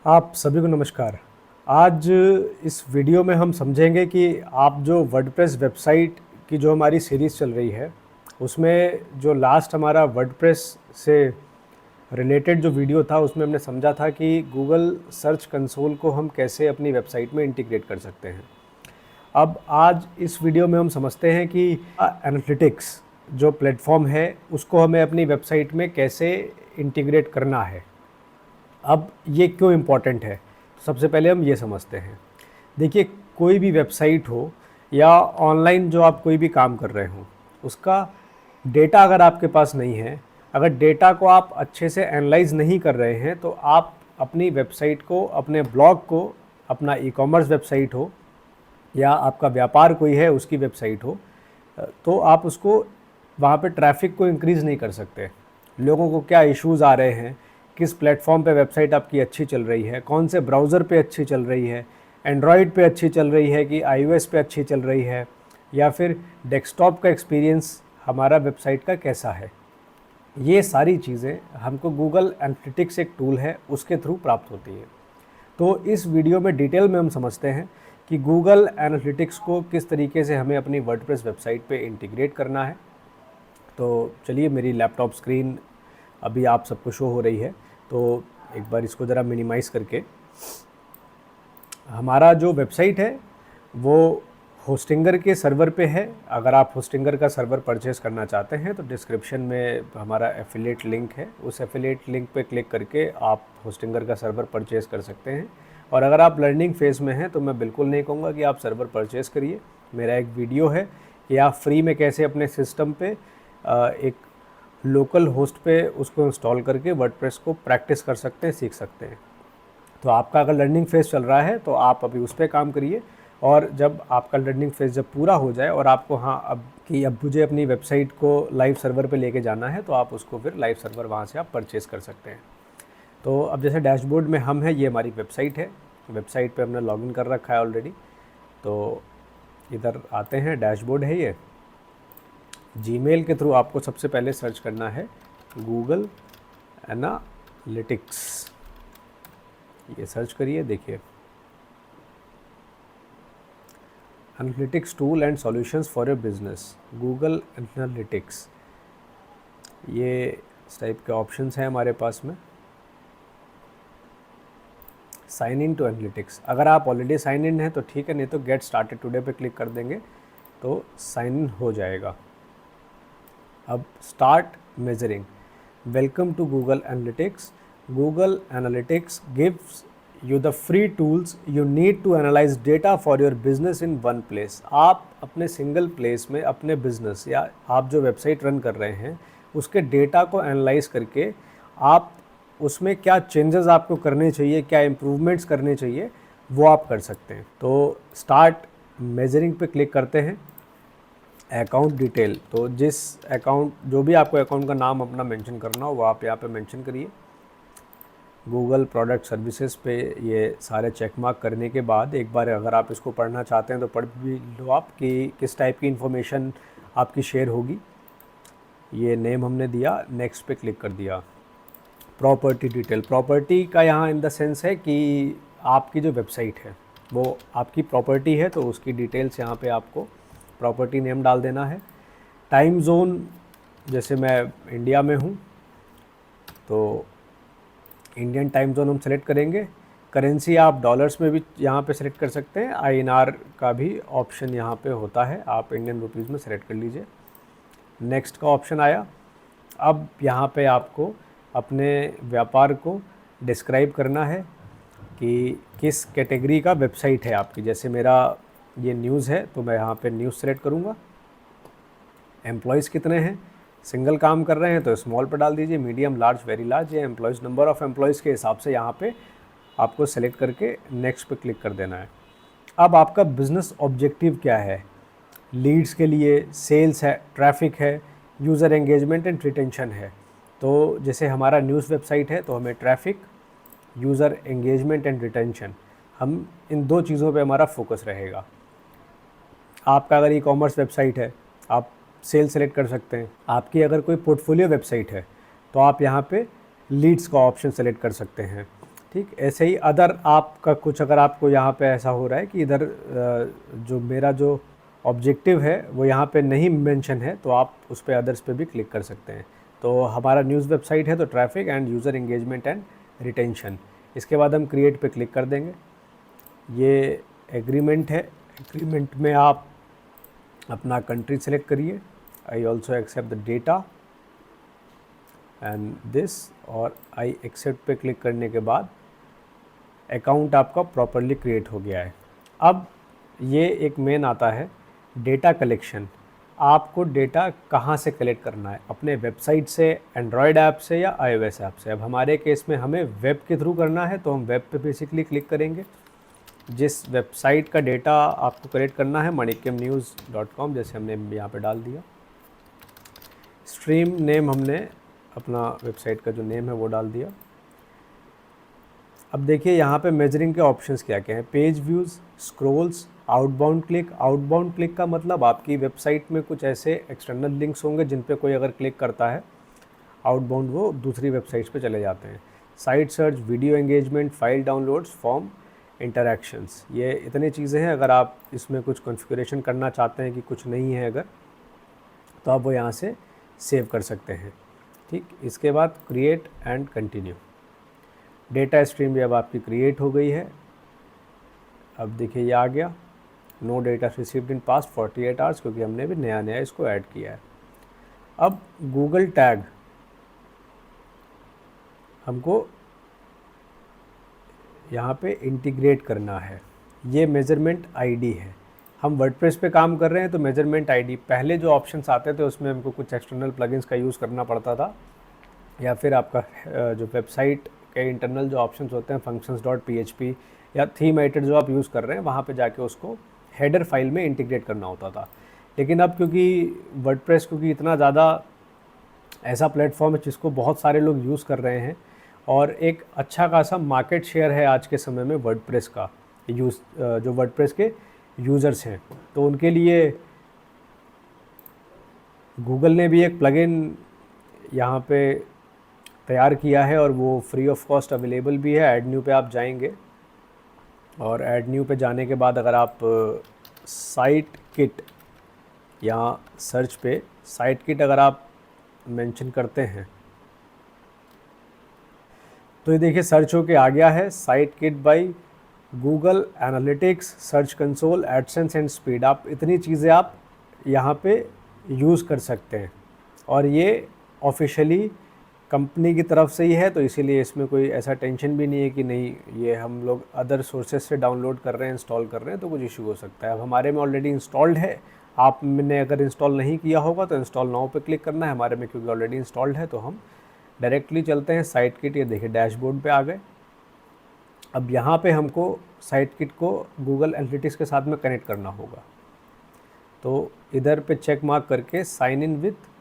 आप सभी को नमस्कार। आज इस वीडियो में हम समझेंगे कि आप जो वर्डप्रेस वेबसाइट की जो हमारी सीरीज़ चल रही है, उसमें जो लास्ट हमारा वर्डप्रेस से रिलेटेड जो वीडियो था, उसमें हमने समझा था कि गूगल सर्च कंसोल को हम कैसे अपनी वेबसाइट में इंटीग्रेट कर सकते हैं। अब आज इस वीडियो में हम समझते हैं कि एनालिटिक्स जो प्लेटफॉर्म है, उसको हमें अपनी वेबसाइट में कैसे इंटीग्रेट करना है। अब ये क्यों इम्पॉर्टेंट है, तो सबसे पहले हम ये समझते हैं। देखिए, कोई भी वेबसाइट हो या ऑनलाइन जो आप कोई भी काम कर रहे हो, उसका डेटा अगर आपके पास नहीं है, अगर डेटा को आप अच्छे से एनालाइज नहीं कर रहे हैं, तो आप अपनी वेबसाइट को, अपने ब्लॉग को, अपना ई कॉमर्स वेबसाइट हो या आपका व्यापार कोई है उसकी वेबसाइट हो, तो आप उसको वहाँ पे ट्रैफिक को इंक्रीज़ नहीं कर सकते। लोगों को क्या इश्यूज़ आ रहे हैं, किस प्लेटफॉर्म पे वेबसाइट आपकी अच्छी चल रही है, कौन से ब्राउज़र पे अच्छी चल रही है, एंड्रॉयड पे अच्छी चल रही है कि आईओएस पे अच्छी चल रही है, या फिर डेस्कटॉप का एक्सपीरियंस हमारा वेबसाइट का कैसा है। ये सारी चीज़ें हमको गूगल एनालिटिक्स एक टूल है, उसके थ्रू प्राप्त होती है। तो इस वीडियो में डिटेल में हम समझते हैं कि गूगल एनालिटिक्स को किस तरीके से हमें अपनी वर्डप्रेस वेबसाइट पे इंटीग्रेट करना है। तो चलिए, मेरी लैपटॉप स्क्रीन अभी आप सबको शो हो रही है, तो एक बार इसको ज़रा मिनिमाइज़ करके, हमारा जो वेबसाइट है वो होस्टिंगर के सर्वर पे है। अगर आप होस्टिंगर का सर्वर परचेज़ करना चाहते हैं तो डिस्क्रिप्शन में हमारा एफिलिएट लिंक है, उस एफिलिएट लिंक पे क्लिक करके आप होस्टिंगर का सर्वर परचेज़ कर सकते हैं। और अगर आप लर्निंग फेज़ में हैं तो मैं बिल्कुल नहीं कहूँगा कि आप सर्वर परचेज़ करिए। मेरा एक वीडियो है कि आप फ्री में कैसे अपने सिस्टम पे एक लोकल होस्ट पे उसको इंस्टॉल करके वर्डप्रेस को प्रैक्टिस कर सकते हैं, सीख सकते हैं। तो आपका अगर लर्निंग फेज़ चल रहा है तो आप अभी उस पर काम करिए, और जब आपका लर्निंग फेज़ जब पूरा हो जाए और आपको अब मुझे अपनी वेबसाइट को लाइव सर्वर पे लेके जाना है, तो आप उसको फिर लाइव सर्वर वहाँ से आप परचेज़ कर सकते हैं। तो अब जैसे डैशबोर्ड में हम हैं, ये हमारी वेबसाइट है। वेबसाइट पे हमने लॉगिन कर रखा है ऑलरेडी। तो इधर आते हैं, डैशबोर्ड है ये। जीमेल के थ्रू आपको सबसे पहले सर्च करना है गूगल एनालिटिक्स। ये सर्च करिए, देखिए, analytics tool and solutions for your business, Google analytics. ये इस टाइप के ऑप्शंस हैं हमारे पास में। साइन इन टू एनालिटिक्स, अगर आप ऑलरेडी साइन इन हैं तो ठीक है, नहीं तो गेट स्टार्टेड टुडे पे क्लिक कर देंगे तो साइन इन हो जाएगा। अब start measuring. Welcome to Google Analytics. Google Analytics gives you the free tools you need to analyze data for your business in one place। आप अपने सिंगल प्लेस में अपने बिजनेस या आप जो वेबसाइट रन कर रहे हैं उसके डेटा को एनालाइज करके आप उसमें क्या चेंजेस आपको करने चाहिए, क्या इम्प्रूवमेंट्स करने चाहिए, वो आप कर सकते हैं। तो स्टार्ट मेजरिंग पे क्लिक करते हैं। अकाउंट डिटेल, तो जिस अकाउंट, जो भी आपको अकाउंट का नाम अपना मेंशन करना हो वो आप यहाँ पे मेंशन करिए। गूगल प्रोडक्ट सर्विसेज पे ये सारे चेक मार्क करने के बाद एक बार अगर आप इसको पढ़ना चाहते हैं तो पढ़ भी लो आप कि किस टाइप की इन्फॉर्मेशन आपकी शेयर होगी। ये नेम हमने दिया, नेक्स्ट पे क्लिक कर दिया। प्रॉपर्टी डिटेल, प्रॉपर्टी का यहाँ इन द सेंस है कि आपकी जो वेबसाइट है वो आपकी प्रॉपर्टी है, तो उसकी डिटेल्स यहाँ पे आपको प्रॉपर्टी नेम डाल देना है। टाइम जोन, जैसे मैं इंडिया में हूँ तो इंडियन टाइम जोन हम सेलेक्ट करेंगे। करेंसी आप डॉलर्स में भी यहाँ पे सेलेक्ट कर सकते हैं, आईएनआर का भी ऑप्शन यहाँ पे होता है, आप इंडियन रुपीज़ में सेलेक्ट कर लीजिए। नेक्स्ट का ऑप्शन आया। अब यहाँ पे आपको अपने व्यापार को डिस्क्राइब करना है कि किस कैटेगरी का वेबसाइट है आपकी। जैसे मेरा ये न्यूज़ है तो मैं यहाँ पे न्यूज़ सेलेक्ट करूँगा। एम्प्लॉयज़ कितने हैं, सिंगल काम कर रहे हैं तो स्मॉल पर डाल दीजिए, मीडियम, लार्ज, वेरी लार्ज। ये एम्प्लॉयज़, नंबर ऑफ़ एम्प्लॉयज़ के हिसाब से यहाँ पे आपको सेलेक्ट करके नेक्स्ट पे क्लिक कर देना है। अब आपका बिज़नेस ऑब्जेक्टिव क्या है, लीड्स के लिए, सेल्स है, ट्रैफिक है, यूज़र एंगेजमेंट एंड रिटेंशन है। तो जैसे हमारा न्यूज़ वेबसाइट है तो हमें traffic, user engagement and retention, हम इन दो चीज़ों पे हमारा फोकस रहेगा। आपका अगर ई कॉमर्स वेबसाइट है आप सेल सेलेक्ट कर सकते हैं। आपकी अगर कोई पोर्टफोलियो वेबसाइट है तो आप यहाँ पे लीड्स का ऑप्शन सेलेक्ट कर सकते हैं। ठीक। ऐसे ही अदर आपका कुछ अगर आपको यहाँ पे ऐसा हो रहा है कि इधर जो मेरा जो ऑब्जेक्टिव है वो यहाँ पे नहीं मेंशन है, तो आप उस पर अदर्स पे भी क्लिक कर सकते हैं। तो हमारा न्यूज़ वेबसाइट है तो traffic end user engagement and retention. इसके बाद हम क्रिएट पे क्लिक कर देंगे। ये एग्रीमेंट है, एग्रीमेंट में आप अपना कंट्री सेलेक्ट करिए, I also accept the data and this, और आई एक्सेप्ट पे क्लिक करने के बाद अकाउंट आपका प्रॉपरली क्रिएट हो गया है। अब ये एक मेन आता है डेटा कलेक्शन। आपको डेटा कहाँ से कलेक्ट करना है, अपने वेबसाइट से, एंड्रॉयड ऐप से या iOS ऐप से। अब हमारे केस में हमें वेब के थ्रू करना है, तो हम वेब पे बेसिकली क्लिक करेंगे। जिस वेबसाइट का डेटा आपको कलेक्ट करना है, manikyamnews.com, जैसे हमने यहाँ पे डाल दिया। स्ट्रीम नेम हमने अपना वेबसाइट का जो नेम है वो डाल दिया। अब देखिए यहाँ पे मेजरिंग के ऑप्शंस क्या क्या हैं। Page views, Scrolls, outbound click. Outbound click का मतलब आपकी वेबसाइट में कुछ ऐसे एक्सटर्नल लिंक्स होंगे जिन पे कोई अगर क्लिक करता है, आउटबाउंड वो दूसरी वेबसाइट्स पे चले जाते हैं। Site search, video engagement, file downloads, form interactions, ये इतनी चीज़ें हैं। अगर आप इसमें कुछ कॉन्फ़िगरेशन करना चाहते हैं कि कुछ नहीं है अगर, तो आप वो यहाँ से सेव कर सकते हैं। ठीक, इसके बाद create and continue. Data stream भी अब आपकी क्रिएट हो गई है। अब देखिए ये आ गया, no data received in past 48 hours, क्योंकि हमने भी नया नया इसको ऐड किया है। अब गूगल टैग हमको यहाँ पे इंटीग्रेट करना है। ये मेजरमेंट आईडी है। हम वर्डप्रेस पे काम कर रहे हैं तो मेजरमेंट आईडी, पहले जो ऑप्शंस आते थे उसमें हमको कुछ एक्सटर्नल प्लगइन्स का यूज़ करना पड़ता था, या फिर आपका जो वेबसाइट के इंटरनल जो ऑप्शंस होते हैं functions.php या थीम एडिटर जो आप यूज़ कर रहे हैं, वहाँ पे जाके उसको हेडर फाइल में इंटीग्रेट करना होता था। लेकिन अब क्योंकि वर्डप्रेस क्योंकि इतना ज़्यादा ऐसा प्लेटफॉर्म है जिसको बहुत सारे लोग यूज़ कर रहे हैं, और एक अच्छा खासा मार्केट शेयर है आज के समय में वर्डप्रेस का, जो वर्डप्रेस के यूज़र्स हैं, तो उनके लिए गूगल ने भी एक प्लगइन यहाँ पे तैयार किया है, और वो फ्री ऑफ कॉस्ट अवेलेबल भी है। ऐड न्यू पे आप जाएंगे, और ऐड न्यू पे जाने के बाद अगर आप साइट किट या सर्च पे साइट किट अगर आप मेंशन करते हैं, तो ये देखिए सर्च होके आ गया है, site kit by Google analytics, search console, AdSense and speed. आप इतनी चीज़ें आप यहाँ पे यूज़ कर सकते हैं, और ये ऑफिशियली कंपनी की तरफ से ही है, तो इसीलिए इसमें कोई ऐसा टेंशन भी नहीं है कि नहीं ये हम लोग अदर सोर्सेज से डाउनलोड कर रहे हैं, इंस्टॉल कर रहे हैं तो कुछ इशू हो सकता है। अब हमारे में ऑलरेडी इंस्टॉल्ड है, आपने अगर इंस्टॉल नहीं किया होगा तो इंस्टॉल नाउ पे क्लिक करना है। हमारे में क्योंकि ऑलरेडी इंस्टॉल्ड है तो हम डायरेक्टली चलते हैं साइट किट। ये देखिए डैशबोर्ड पे आ गए। अब यहाँ पे हमको साइट किट को गूगल एनालिटिक्स के साथ में कनेक्ट करना होगा, तो इधर पे चेक मार्क करके साइन इन विथ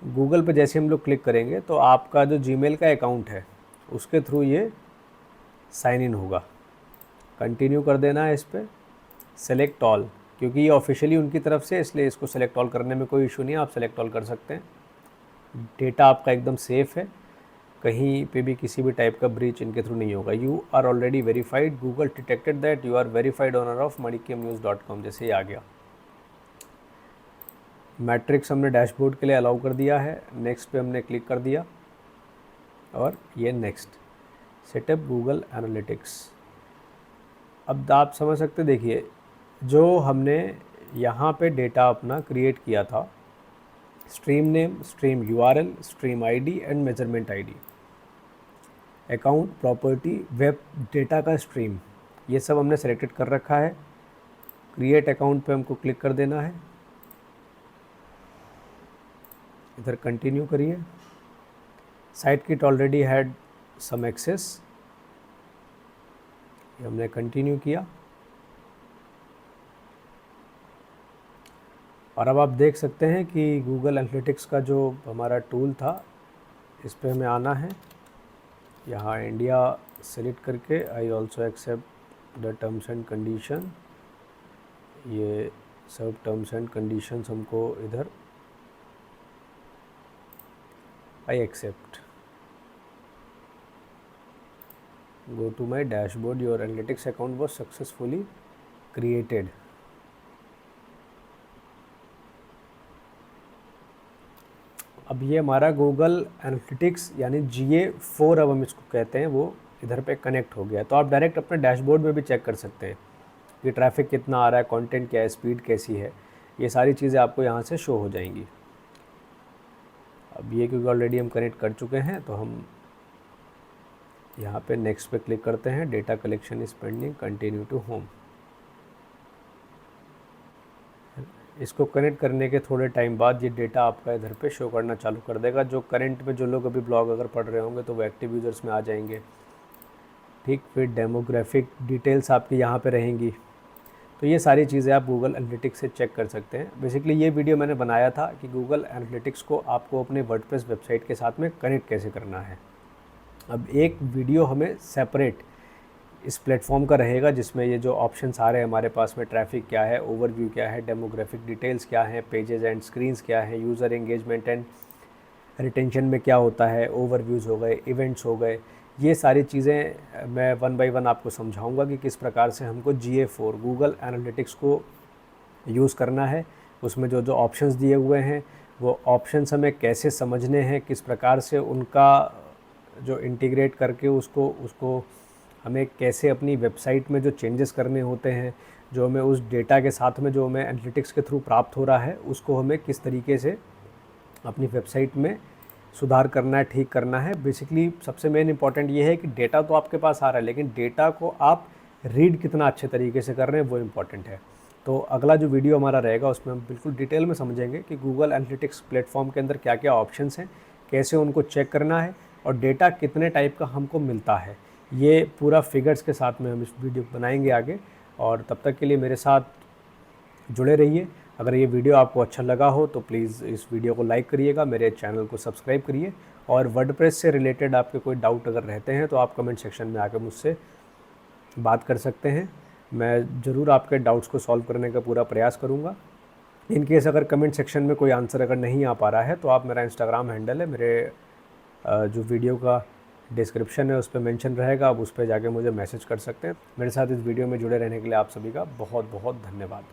गूगल पे जैसे हम लोग क्लिक करेंगे तो आपका जो जीमेल का अकाउंट है उसके थ्रू ये साइन इन होगा। कंटिन्यू कर देना है इस पर, सेलेक्ट ऑल, क्योंकि ये ऑफिशियली उनकी तरफ से, इसलिए इसको सेलेक्ट ऑल करने में कोई इशू नहीं है, आप सेलेक्ट ऑल कर सकते हैं। डेटा आपका एकदम सेफ़ है, कहीं पे भी किसी भी टाइप का ब्रीच इनके थ्रू नहीं होगा। You are already verified, Google detected that you are verified owner of manikyamnews.com, जैसे ही आ गया। मैट्रिक्स हमने डैशबोर्ड के लिए अलाउ कर दिया है, नेक्स्ट पे हमने क्लिक कर दिया, और ये नेक्स्ट, सेटअप गूगल एनालिटिक्स। अब आप समझ सकते, देखिए जो हमने यहाँ पे डेटा अपना क्रिएट किया था, stream name, stream URL, stream ID and measurement ID, account, property, web data का स्ट्रीम, ये सब हमने सेलेक्टेड कर रखा है। क्रिएट अकाउंट पे हमको क्लिक कर देना है, इधर कंटिन्यू करिए। Site kit already had some access, हमने कंटिन्यू किया, और अब आप देख सकते हैं कि गूगल एनालिटिक्स का जो हमारा टूल था इस पे हमें आना है। यहाँ इंडिया सेलेक्ट करके I also accept the terms and condition, ये सब टर्म्स एंड कंडीशंस हमको इधर I accept, go to my dashboard, your analytics account was successfully created. अब ये हमारा गूगल एनालिटिक्स यानी GA4 अब हम इसको कहते हैं, वो इधर पे कनेक्ट हो गया। तो आप डायरेक्ट अपने डैशबोर्ड में भी चेक कर सकते हैं कि ट्रैफिक कितना आ रहा है, कंटेंट क्या है, स्पीड कैसी है, ये सारी चीज़ें आपको यहाँ से शो हो जाएंगी। अब ये क्योंकि ऑलरेडी हम कनेक्ट कर चुके हैं तो हम यहाँ पे नेक्स्ट पे क्लिक करते हैं। Data collection is pending, continue to home. इसको कनेक्ट करने के थोड़े टाइम बाद ये डेटा आपका इधर पे शो करना चालू कर देगा। जो करंट में जो लोग अभी ब्लॉग अगर पढ़ रहे होंगे तो वो एक्टिव यूज़र्स में आ जाएंगे, ठीक। फिर डेमोग्राफिक डिटेल्स आपकी यहाँ पे रहेंगी। तो ये सारी चीज़ें आप गूगल एनालिटिक्स से चेक कर सकते हैं। बेसिकली ये वीडियो मैंने बनाया था कि गूगल एनालिटिक्स को आपको अपने वर्डप्रेस वेबसाइट के साथ में कनेक्ट कैसे करना है। अब एक वीडियो हमें सेपरेट इस प्लेटफॉर्म का रहेगा जिसमें ये जो ऑप्शंस आ रहे हैं हमारे पास में, ट्रैफिक क्या है, ओवरव्यू क्या है, डेमोग्राफिक डिटेल्स क्या है, पेजेस एंड स्क्रीन्स क्या है, यूज़र एंगेजमेंट एंड रिटेंशन में क्या होता है, ओवरव्यूज़ हो गए, इवेंट्स हो गए, ये सारी चीज़ें मैं 1 बाय 1 आपको समझाऊंगा कि किस प्रकार से हमको GA4 गूगल एनालिटिक्स को यूज़ करना है। उसमें जो जो ऑप्शंस दिए हुए हैं वो ऑप्शंस हमें कैसे समझने हैं, किस प्रकार से उनका जो इंटीग्रेट करके उसको हमें कैसे अपनी वेबसाइट में जो चेंजेस करने होते हैं, जो हमें उस डेटा के साथ में जो हमें एनालिटिक्स के थ्रू प्राप्त हो रहा है उसको हमें किस तरीके से अपनी वेबसाइट में सुधार करना है, ठीक करना है। बेसिकली सबसे मेन इंपॉर्टेंट ये है कि डेटा तो आपके पास आ रहा है लेकिन डेटा को आप रीड कितना अच्छे तरीके से कर रहे हैं वो इम्पॉर्टेंट है। तो अगला जो वीडियो हमारा रहेगा उसमें हम बिल्कुल डिटेल में समझेंगे कि गूगल एनालिटिक्स प्लेटफॉर्म के अंदर क्या क्या ऑप्शंस हैं, कैसे उनको चेक करना है और डेटा कितने टाइप का हमको मिलता है। ये पूरा फिगर्स के साथ में हम इस वीडियो बनाएंगे आगे। और तब तक के लिए मेरे साथ जुड़े रहिए। अगर ये वीडियो आपको अच्छा लगा हो तो प्लीज़ इस वीडियो को लाइक करिएगा, मेरे चैनल को सब्सक्राइब करिए और वर्डप्रेस से रिलेटेड आपके कोई डाउट अगर रहते हैं तो आप कमेंट सेक्शन में आकर मुझसे बात कर सकते हैं। मैं ज़रूर आपके डाउट्स को सॉल्व करने का पूरा प्रयास करूँगा। इन केस अगर कमेंट सेक्शन में कोई आंसर अगर नहीं आ पा रहा है तो आप, मेरा इंस्टाग्राम हैंडल है, मेरे जो वीडियो का डिस्क्रिप्शन है उस पर मेंशन रहेगा, आप उस पर जाके मुझे मैसेज कर सकते हैं। मेरे साथ इस वीडियो में जुड़े रहने के लिए आप सभी का बहुत बहुत धन्यवाद।